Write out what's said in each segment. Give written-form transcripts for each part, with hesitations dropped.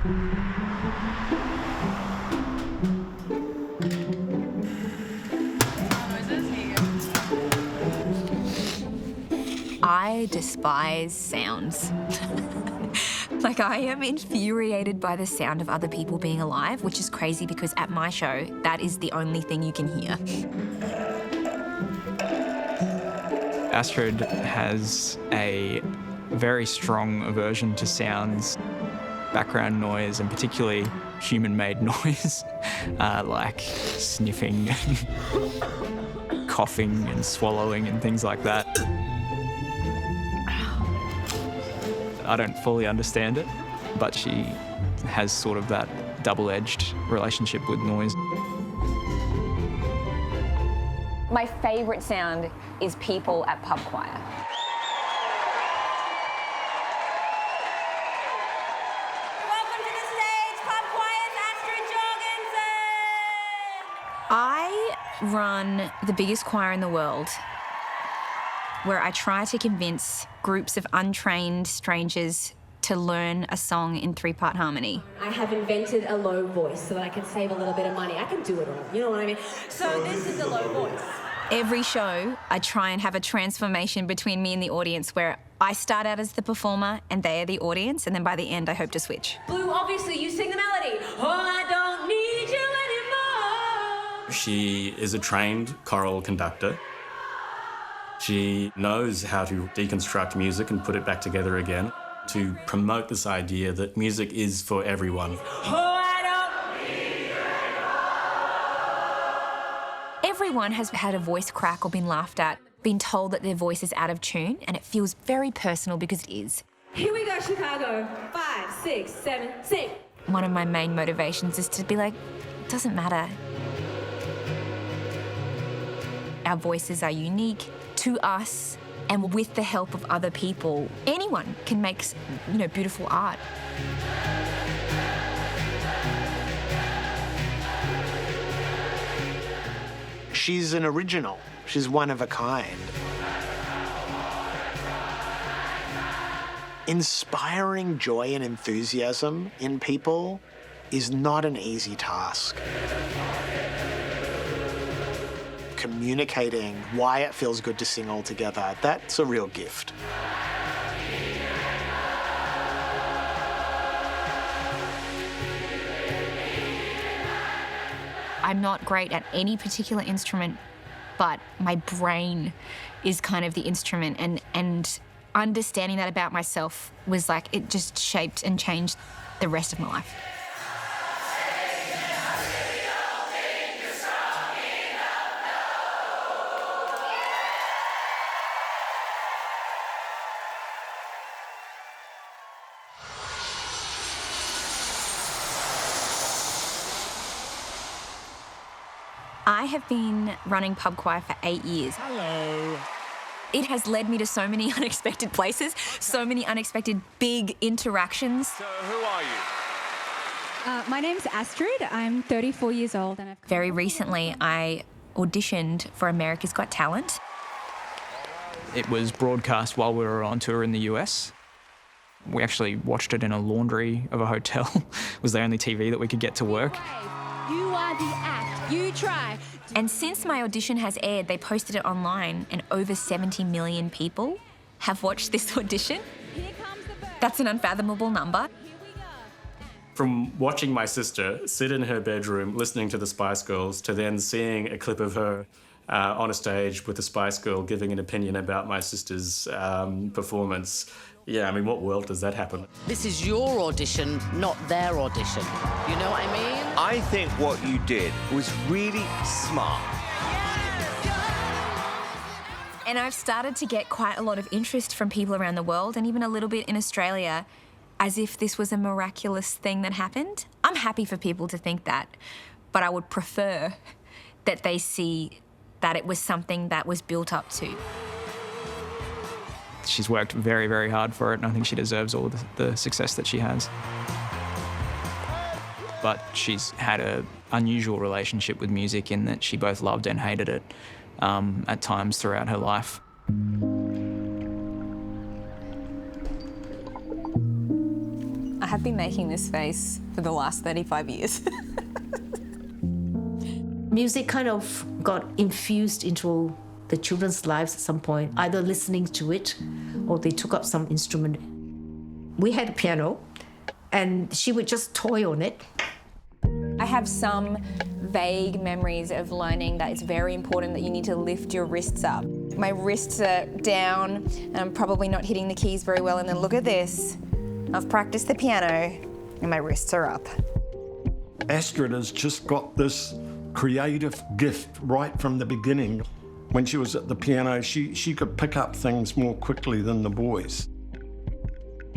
I despise sounds. Like, I am infuriated by the sound of other people being alive, which is crazy because at my show, that is the only thing you can hear. Astrid has a very strong aversion to sounds, background noise, and particularly human-made noise, like sniffing and coughing and swallowing and things like that. I don't fully understand it, but she has sort of that double-edged relationship with noise. My favourite sound is people at pub choir. Welcome to the stage, pub choir's Astrid Jorgensen! I run the biggest choir in the world, where I try to convince groups of untrained strangers to learn a song in 3-part harmony. I have invented a low voice so that I can save a little bit of money. I can do it all, you know what I mean? So this is a low voice. Every show, I try and have a transformation between me and the audience where I start out as the performer and they are the audience, and then by the end I hope to switch. Blue, obviously you sing the melody. Oh, I don't need you anymore. She is a trained choral conductor. She knows how to deconstruct music and put it back together again to promote this idea that music is for everyone. Everyone has had a voice crack or been laughed at, been told that their voice is out of tune, and it feels very personal because it is. Here we go, Chicago. 5, 6, 7, sing. One of my main motivations is to be like, it doesn't matter. Our voices are unique to us, and with the help of other people, anyone can make, beautiful art. She's an original. She's one of a kind. Inspiring joy and enthusiasm in people is not an easy task. Communicating why it feels good to sing all together, that's a real gift. I'm not great at any particular instrument, but my brain is kind of the instrument, and understanding that about myself was like, it just shaped and changed the rest of my life. I have been running pub choir for 8 years. Hello. It has led me to so many unexpected places, so many unexpected big interactions. So who are you? My name's Astrid. I'm 34 years old. And Very recently, I auditioned for America's Got Talent. It was broadcast while we were on tour in the US. We actually watched it in a laundry of a hotel. It was the only TV that we could get to work. you are the act. You try. And since my audition has aired, they posted it online, and over 70 million people have watched this audition. Here comes the bird. That's an unfathomable number. Here we go. From watching my sister sit in her bedroom listening to the Spice Girls to then seeing a clip of her on a stage with the Spice Girl giving an opinion about my sister's performance. Yeah, I mean, what world does that happen? This is your audition, not their audition. You know what I mean? I think what you did was really smart. And I've started to get quite a lot of interest from people around the world, and even a little bit in Australia, as if this was a miraculous thing that happened. I'm happy for people to think that, but I would prefer that they see that it was something that was built up to. She's worked very, very hard for it, and I think she deserves all of the success that she has. But she's had an unusual relationship with music in that she both loved and hated it at times throughout her life. I have been making this face for the last 35 years. Music kind of got infused into the children's lives at some point, either listening to it or they took up some instrument. We had a piano and she would just toy on it. I have some vague memories of learning that it's very important that you need to lift your wrists up. My wrists are down and I'm probably not hitting the keys very well, and then look at this. I've practiced the piano and my wrists are up. Astrid has just got this creative gift right from the beginning. When she was at the piano, she could pick up things more quickly than the boys.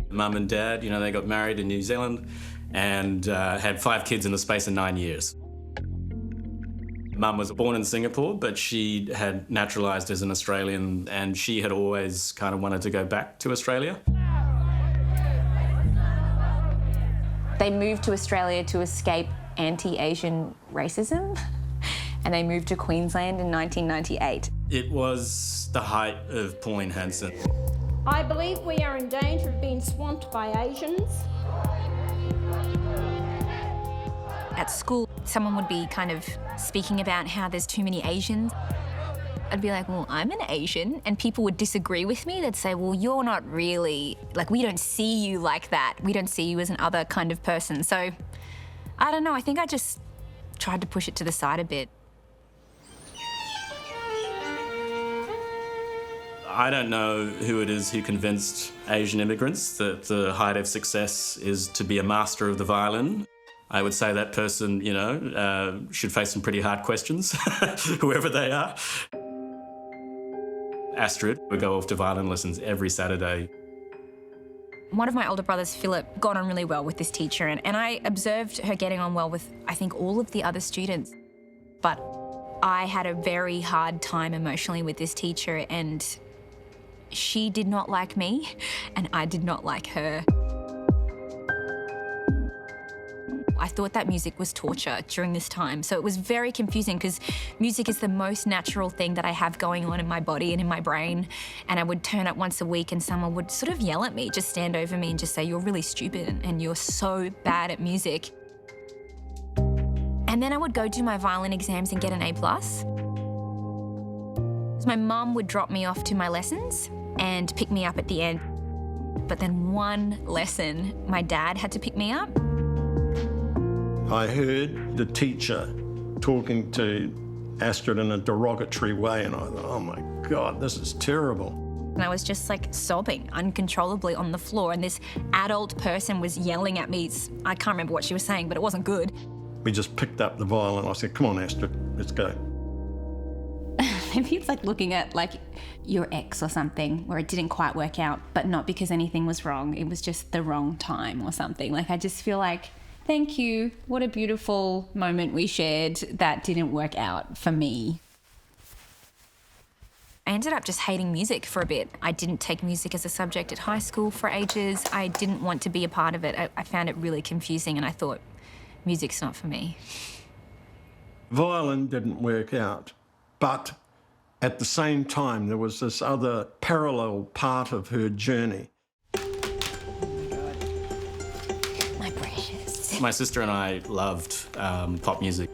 Mum and Dad, they got married in New Zealand and had 5 kids in the space of 9 years. Mum was born in Singapore, but she had naturalised as an Australian, and she had always kind of wanted to go back to Australia. They moved to Australia to escape anti-Asian racism, and they moved to Queensland in 1998. It was the height of Pauline Hanson. I believe we are in danger of being swamped by Asians. At school, someone would be kind of speaking about how there's too many Asians. I'd be like, well, I'm an Asian, and people would disagree with me. They'd say, well, you're not really, we don't see you like that. We don't see you as an other kind of person. So, I don't know, I think I just tried to push it to the side a bit. I don't know who it is who convinced Asian immigrants that the height of success is to be a master of the violin. I would say that person, should face some pretty hard questions, whoever they are. Astrid would go off to violin lessons every Saturday. One of my older brothers, Philip, got on really well with this teacher, and I observed her getting on well with, I think, all of the other students. But I had a very hard time emotionally with this teacher, and she did not like me, and I did not like her. I thought that music was torture during this time, so it was very confusing because music is the most natural thing that I have going on in my body and in my brain, and I would turn up once a week and someone would sort of yell at me, just stand over me and just say, you're really stupid and you're so bad at music. And then I would go do my violin exams and get an A+. My mum would drop me off to my lessons and pick me up at the end. But then one lesson, my dad had to pick me up. I heard the teacher talking to Astrid in a derogatory way, and I thought, oh my God, this is terrible. And I was just sobbing uncontrollably on the floor, and this adult person was yelling at me. I can't remember what she was saying, but it wasn't good. We just picked up the violin. I said, come on, Astrid, let's go. Maybe it's like looking at your ex or something where it didn't quite work out, but not because anything was wrong. It was just the wrong time or something. I just feel like, thank you. What a beautiful moment we shared that didn't work out for me. I ended up just hating music for a bit. I didn't take music as a subject at high school for ages. I didn't want to be a part of it. I found it really confusing, and I thought, music's not for me. Violin didn't work out, but at the same time, there was this other parallel part of her journey. My precious. My sister and I loved pop music.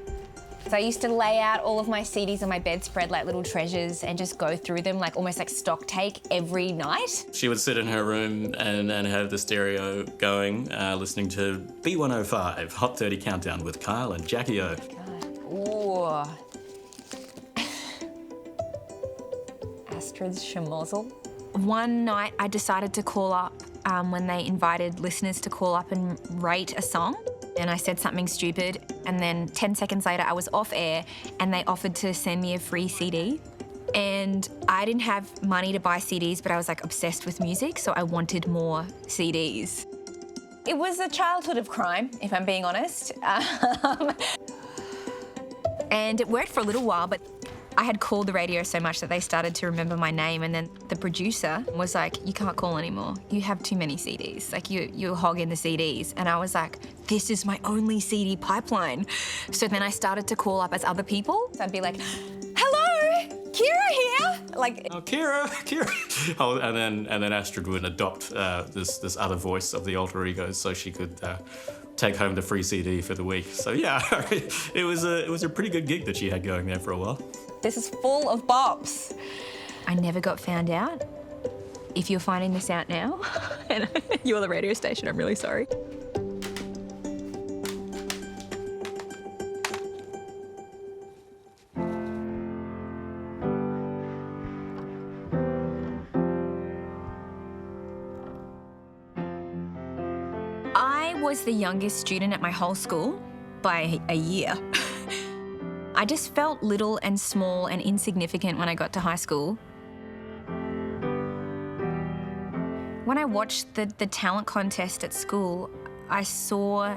So I used to lay out all of my CDs on my bedspread like little treasures and just go through them almost like stock take every night. She would sit in her room and have the stereo going, listening to B105, Hot 30 Countdown with Kyle and Jackie O. Ooh. Astrid's schmozzle. One night I decided to call up when they invited listeners to call up and rate a song. And I said something stupid, and then 10 seconds later I was off air and they offered to send me a free CD. And I didn't have money to buy CDs, but I was obsessed with music, so I wanted more CDs. It was a childhood of crime, if I'm being honest. And it worked for a little while, but I had called the radio so much that they started to remember my name, and then the producer was like, you can't call anymore. You have too many CDs. You're hogging the CDs. And I was like, this is my only CD pipeline. So then I started to call up as other people. So I'd be like, hello, Kira here. Like, oh, Kira. Oh, and then Astrid would adopt this other voice of the alter ego, so she could take home the free CD for the week. So yeah, it was a pretty good gig that she had going there for a while. this is full of bops. I never got found out. If you're finding this out now, and you're the radio station, I'm really sorry. I was the youngest student at my whole school by a year. I just felt little and small and insignificant when I got to high school. When I watched the talent contest at school, I saw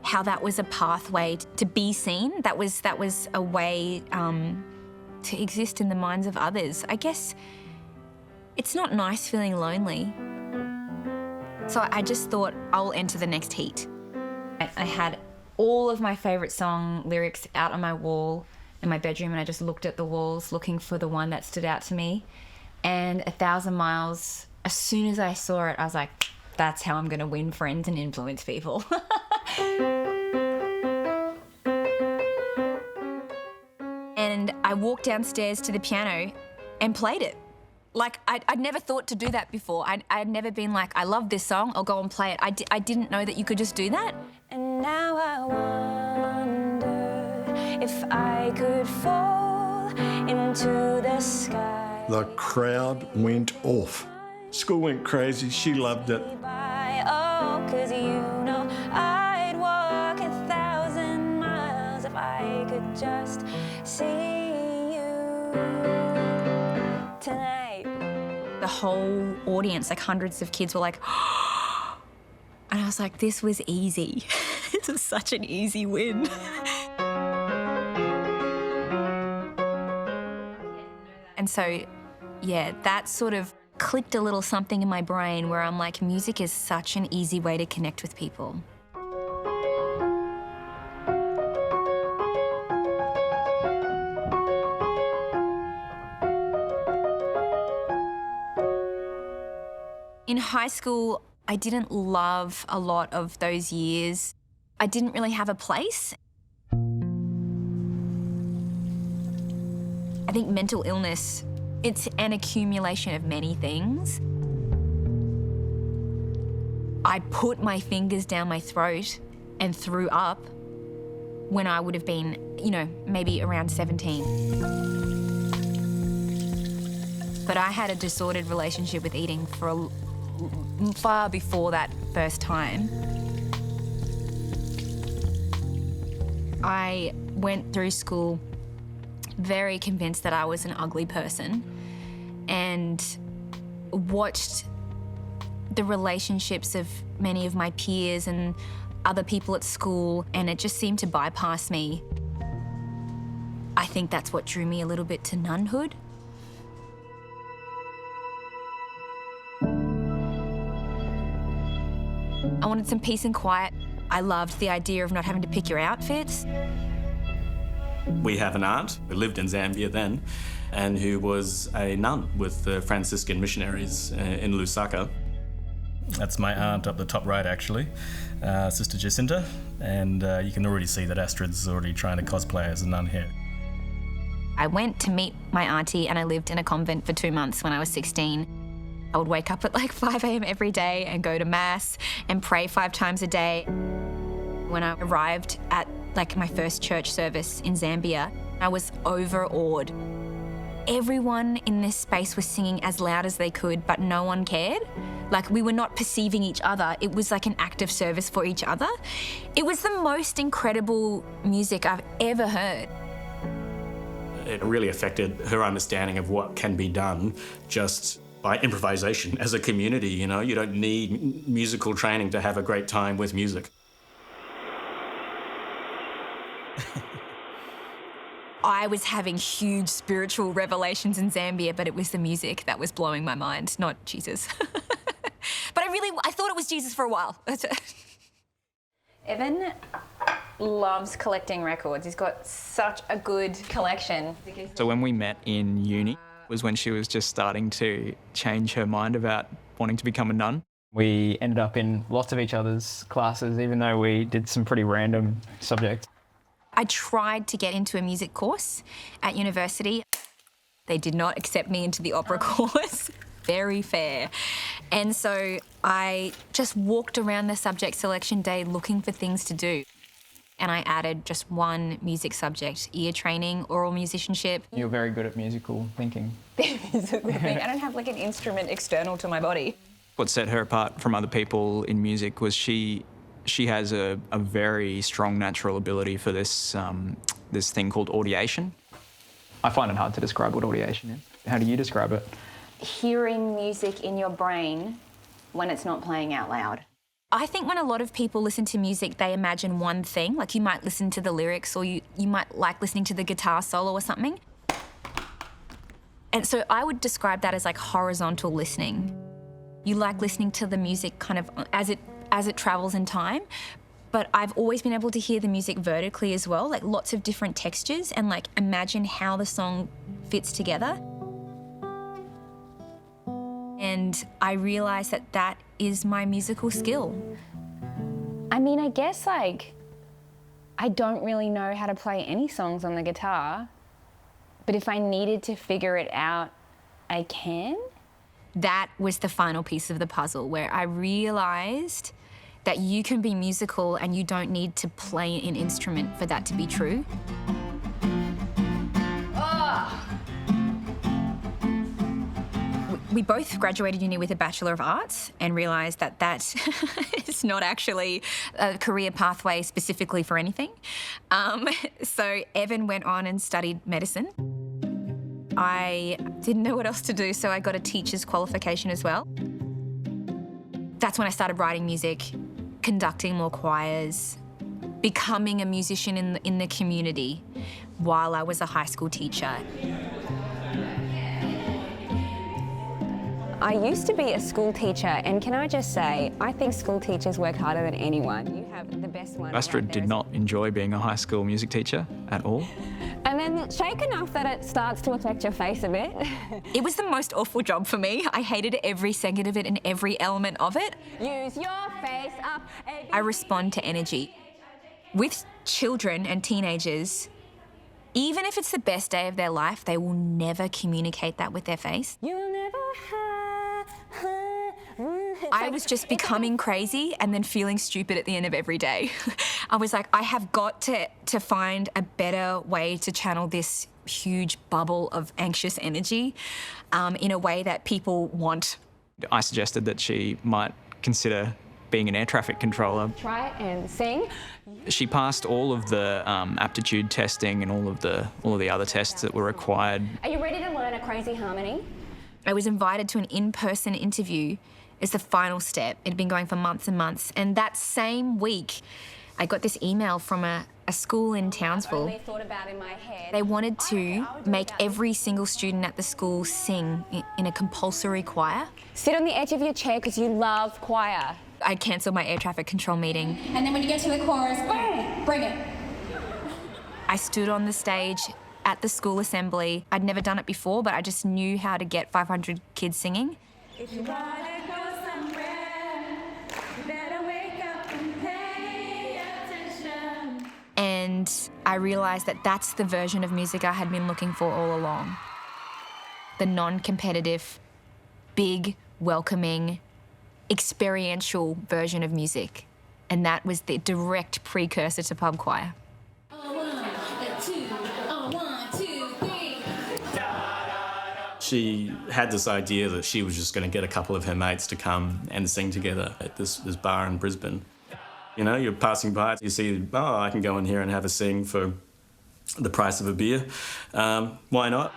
how that was a pathway to be seen. That was a way to exist in the minds of others. I guess it's not nice feeling lonely. So I just thought, I'll enter the next heat. I had all of my favourite song lyrics out on my wall in my bedroom, and I just looked at the walls looking for the one that stood out to me. And 1,000 Miles, as soon as I saw it, I was like, that's how I'm going to win friends and influence people. And I walked downstairs to the piano and played it. Like, I'd never thought to do that before. I'd never been like, I love this song, I'll go and play it. I didn't know that you could just do that. And now I wonder if I could fall into the sky. The crowd went off. School went crazy. She loved it. Oh, 'cause you know I'd walk 1,000 miles if I could just see you tonight. The whole audience, like hundreds of kids, were like, and I was like, this was easy. This was such an easy win. And so, yeah, that sort of clicked a little something in my brain where I'm like, music is such an easy way to connect with people. In high school, I didn't love a lot of those years. I didn't really have a place. I think mental illness, it's an accumulation of many things. I put my fingers down my throat and threw up when I would have been, maybe around 17. But I had a disordered relationship with eating for far before that first time. I went through school very convinced that I was an ugly person and watched the relationships of many of my peers and other people at school, and it just seemed to bypass me. I think that's what drew me a little bit to nunhood. I wanted some peace and quiet. I loved the idea of not having to pick your outfits. We have an aunt who lived in Zambia then and who was a nun with the Franciscan missionaries in Lusaka. That's my aunt up the top right, actually, Sister Jacinta, and you can already see that Astrid's already trying to cosplay as a nun here. I went to meet my auntie and I lived in a convent for 2 months when I was 16. I would wake up at like 5 a.m. every day and go to Mass and pray 5 times a day. When I arrived at like my first church service in Zambia, I was overawed. Everyone in this space was singing as loud as they could, but no one cared. Like, we were not perceiving each other. It was like an act of service for each other. It was the most incredible music I've ever heard. It really affected her understanding of what can be done just by improvisation as a community, you don't need musical training to have a great time with music. I was having huge spiritual revelations in Zambia, but it was the music that was blowing my mind, not Jesus. But I thought it was Jesus for a while. Evan, loves collecting records. He's got such a good collection. So when we met in uni was when she was just starting to change her mind about wanting to become a nun. We ended up in lots of each other's classes, even though we did some pretty random subjects. I tried to get into a music course at university. They did not accept me into the opera course. Very fair. And so I just walked around the subject selection day looking for things to do. And I added just one music subject, ear training, oral musicianship. You're very good at musical thinking. I don't have like an instrument external to my body. What set her apart from other people in music was she has a very strong natural ability for this this thing called audiation. I find it hard to describe what audiation is. How do you describe it? Hearing music in your brain when it's not playing out loud. I think when a lot of people listen to music, they imagine one thing. Like you might listen to the lyrics or you might like listening to the guitar solo or something. And so I would describe that as like horizontal listening. You like listening to the music kind of as it travels in time. But I've always been able to hear the music vertically as well, like lots of different textures and like imagine how the song fits together. And I realised that that is my musical skill. I mean, I guess like I don't really know how to play any songs on the guitar, but if I needed to figure it out, I can. That was the final piece of the puzzle where I realised that you can be musical and you don't need to play an instrument for that to be true. We both graduated uni with a Bachelor of Arts and realised that that is not actually a career pathway specifically for anything. So Evan went on and studied medicine. I didn't know what else to do, so I got a teacher's qualification as well. That's when I started writing music, conducting more choirs, becoming a musician in the community while I was a high school teacher. I used to be a school teacher, and can I just say, I think school teachers work harder than anyone. You have the best one. Astrid did not enjoy being a high school music teacher at all. And then shake enough that it starts to affect your face a bit. It was the most awful job for me. I hated every second of it and every element of it. Use your face up. I respond to energy. With children and teenagers, even if it's the best day of their life, they will never communicate that with their face. You'll never have. I was just becoming crazy and then feeling stupid at the end of every day. I was like, I have got to find a better way to channel this huge bubble of anxious energy in a way that people want. I suggested that she might consider being an air traffic controller. Try it and sing. She passed all of the aptitude testing and all of the other tests that were required. Are you ready to learn a crazy harmony? I was invited to an in-person interview as the final step. It had been going for months and months. And that same week, I got this email from a school in Townsville. I thought about in my head. They wanted to make every single student at the school sing in a compulsory choir. Sit on the edge of your chair because you love choir. I cancelled my air traffic control meeting. And then when you get to the chorus, boom, bring it. I stood on the stage at the school assembly. I'd never done it before, but I just knew how to get 500 kids singing. If you wanna go somewhere, you better wake up and pay attention. And I realised that that's the version of music I had been looking for all along. The non-competitive, big, welcoming, experiential version of music. And that was the direct precursor to pub choir. She had this idea that she was just going to get a couple of her mates to come and sing together at this bar in Brisbane. You know, you're passing by, you see, oh, I can go in here and have a sing for the price of a beer. Why not?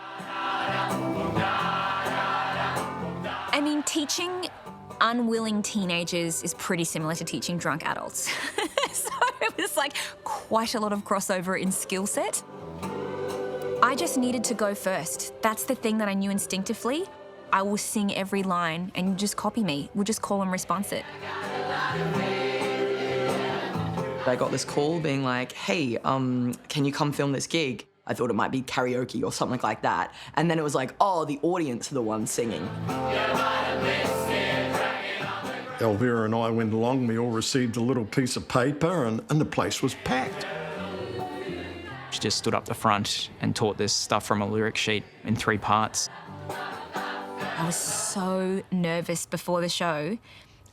I mean, teaching unwilling teenagers is pretty similar to teaching drunk adults. So it was like quite a lot of crossover in skill set. I just needed to go first. That's the thing that I knew instinctively. I will sing every line and you just copy me. We'll just call and response it. I got this call being like, hey, can you come film this gig? I thought it might be karaoke or something like that. And then it was like, oh, the audience are the ones singing. Elvira and I went along, we all received a little piece of paper and the place was packed. She just stood up the front and taught this stuff from a lyric sheet in 3 parts. I was so nervous before the show.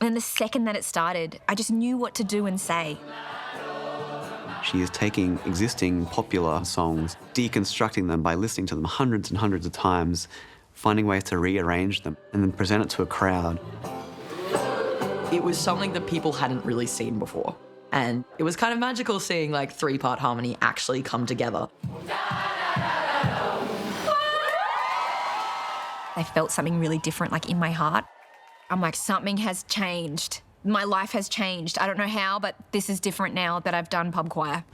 And then the second that it started, I just knew what to do and say. She is taking existing popular songs, deconstructing them by listening to them hundreds and hundreds of times, finding ways to rearrange them, and then present it to a crowd. It was something that people hadn't really seen before. And it was kind of magical seeing like 3-part harmony actually come together. I felt something really different, like in my heart. I'm like, something has changed. My life has changed. I don't know how, but this is different now that I've done pub choir.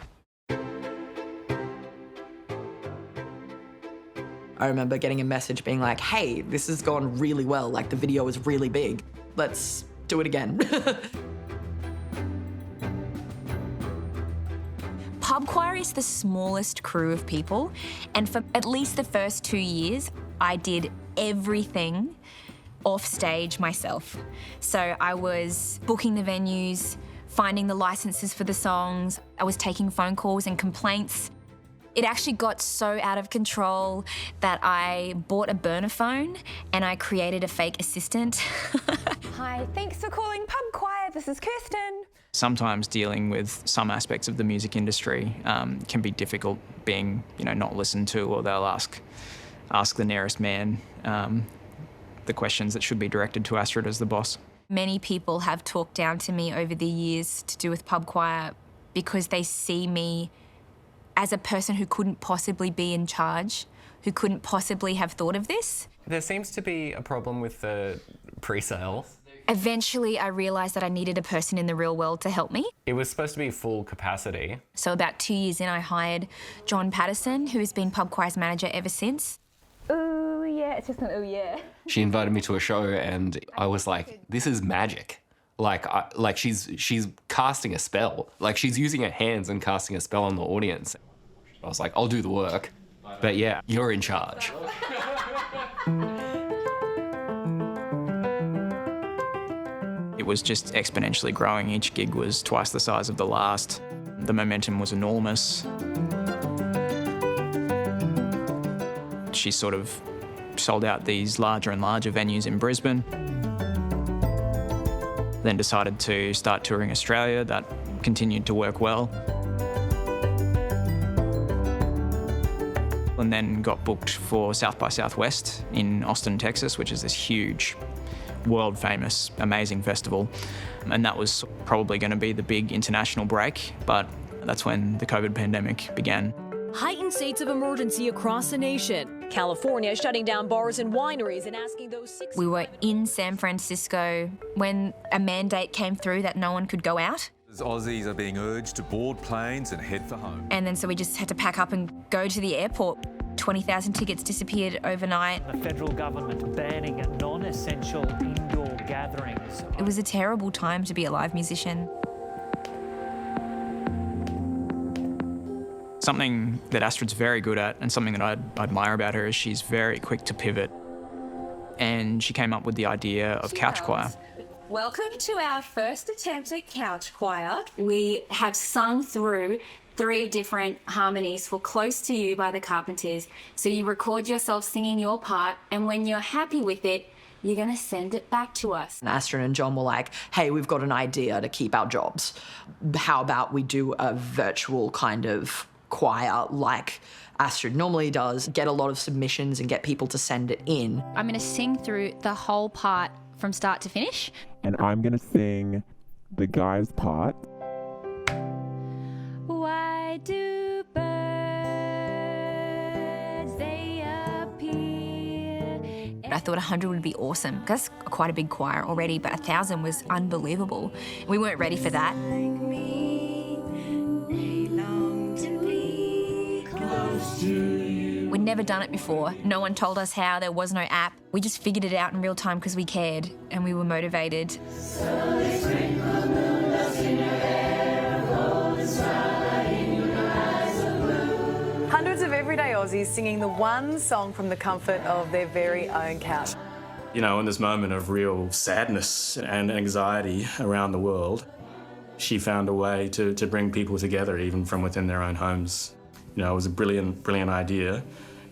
I remember getting a message being like, hey, this has gone really well. Like the video is really big. Let's do it again. Pub choir is the smallest crew of people, and for at least the first 2 years, I did everything off stage myself. So I was booking the venues, finding the licenses for the songs, I was taking phone calls and complaints. It actually got so out of control that I bought a burner phone and I created a fake assistant. Hi, thanks for calling Pub Choir. This is Kirsten. Sometimes dealing with some aspects of the music industry can be difficult, being, not listened to, or they'll ask the nearest man the questions that should be directed to Astrid as the boss. Many people have talked down to me over the years to do with pub choir because they see me as a person who couldn't possibly be in charge, who couldn't possibly have thought of this. There seems to be a problem with the pre-sale. Eventually, I realised that I needed a person in the real world to help me. It was supposed to be full capacity. So about 2 years in, I hired John Patterson, who has been pub choir's manager ever since. Ooh, yeah, it's just an ooh, yeah. She invited me to a show and I was like, this is magic. Like she's casting a spell. Like she's using her hands and casting a spell on the audience. I was like, I'll do the work. But yeah, you're in charge. It was just exponentially growing. Each gig was twice the size of the last. The momentum was enormous. She sort of sold out these larger and larger venues in Brisbane. Then decided to start touring Australia. That continued to work well. And then got booked for South by Southwest in Austin, Texas, which is this huge, world-famous, amazing festival. And that was probably going to be the big international break, but that's when the COVID pandemic began. Heightened states of emergency across the nation. California shutting down bars and wineries and asking those 6... We were in San Francisco when a mandate came through that no one could go out. Aussies are being urged to board planes and head for home. And then so we just had to pack up and go to the airport. 20,000 tickets disappeared overnight. The federal government banning non-essential indoor gatherings. It was a terrible time to be a live musician. Something that Astrid's very good at, and something that I admire about her, is she's very quick to pivot. And she came up with the idea of couch choir. Welcome to our first attempt at couch choir. We have sung through 3 different harmonies for Close to You by the Carpenters. So you record yourself singing your part, and when you're happy with it, you're going to send it back to us. And Astrid and John were like, hey, we've got an idea to keep our jobs. How about we do a virtual kind of choir like Astrid normally does, get a lot of submissions and get people to send it in. I'm going to sing through the whole part from start to finish. And I'm going to sing the guy's part. Why do birds, they appear? I thought 100 would be awesome. That's quite a big choir already, but 1,000 was unbelievable. We weren't ready for that. We'd never done it before. No one told us how. There was no app. We just figured it out in real time because we cared and we were motivated. volunteers singing the one song from the comfort of their very own couch. You know, in this moment of real sadness and anxiety around the world, she found a way to bring people together, even from within their own homes. You know, it was a brilliant, brilliant idea,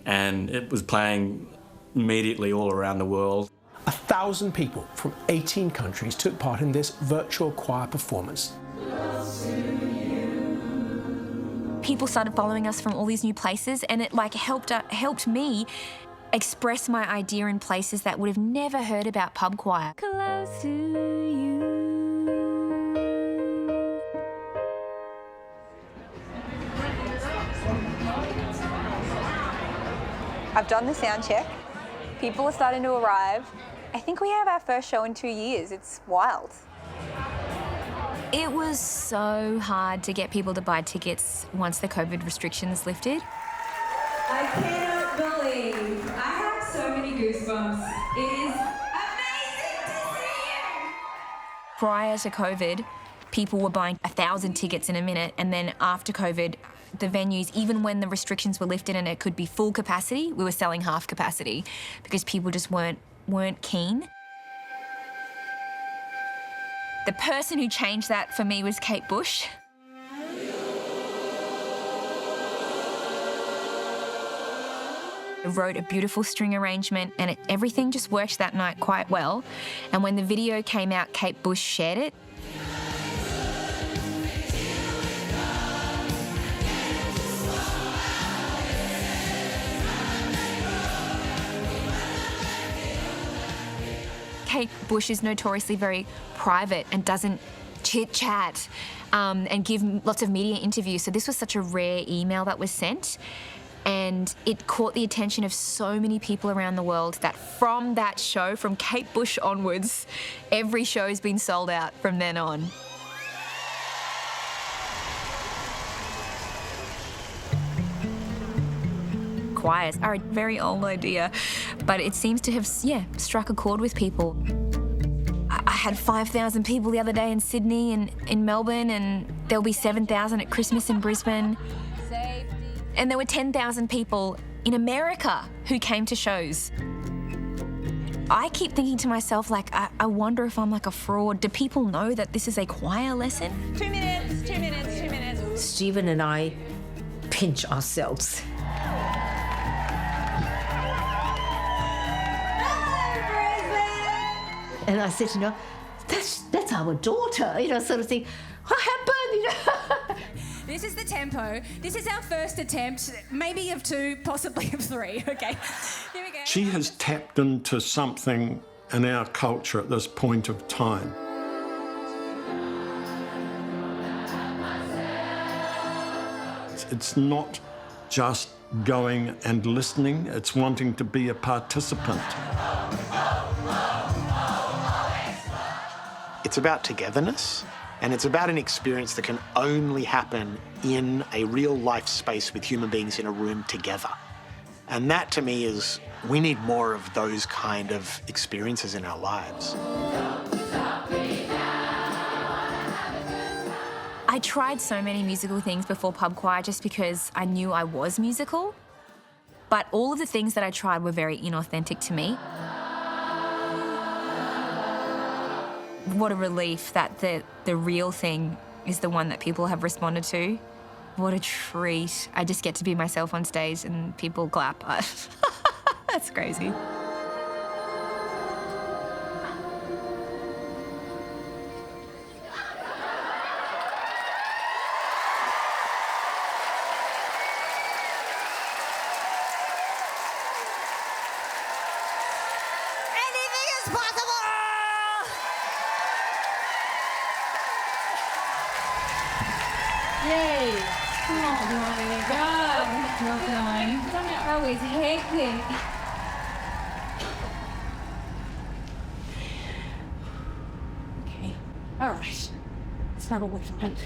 and it was playing immediately all around the world. 1,000 people from 18 countries took part in this virtual choir performance. People started following us from all these new places, and it like helped me express my idea in places that would have never heard about pub choir. Close to you. I've done the sound check. People are starting to arrive. I think we have our first show in 2 years. It's wild. It was so hard to get people to buy tickets once the COVID restrictions lifted. I cannot believe I have so many goosebumps. It is amazing to see you. Prior to COVID, people were buying 1,000 tickets in a minute, and then after COVID, the venues, even when the restrictions were lifted and it could be full capacity, we were selling half capacity because people just weren't keen. The person who changed that for me was Kate Bush. I wrote a beautiful string arrangement, and everything just worked that night quite well. And when the video came out, Kate Bush shared it. Kate Bush is notoriously very private and doesn't chit-chat and give lots of media interviews. So this was such a rare email that was sent, and it caught the attention of so many people around the world that from that show, from Kate Bush onwards, every show's been sold out from then on. Choirs are a very old idea, but it seems to have, struck a chord with people. I had 5,000 people the other day in Sydney and in Melbourne, and there'll be 7,000 at Christmas in Brisbane. And there were 10,000 people in America who came to shows. I keep thinking to myself, like, I wonder if I'm like a fraud. Do people know that this is a choir lesson? 2 minutes, 2 minutes, 2 minutes. Stephen and I pinch ourselves. And I said, that's our daughter, sort of thing. What happened, This is the tempo. This is our first attempt, maybe of 2, possibly of 3. Okay, here we go. She has tapped into something in our culture at this point of time. It's not just going and listening, it's wanting to be a participant. It's about togetherness, and it's about an experience that can only happen in a real life space with human beings in a room together. And that, to me, is, we need more of those kind of experiences in our lives. I tried so many musical things before pub choir just because I knew I was musical, but all of the things that I tried were very inauthentic to me. What a relief that the real thing is the one that people have responded to. What a treat. I just get to be myself on stage and people clap. That's crazy. Yay! Oh my God! Well done. That was hectic. Okay. All right. Let's have a look at it.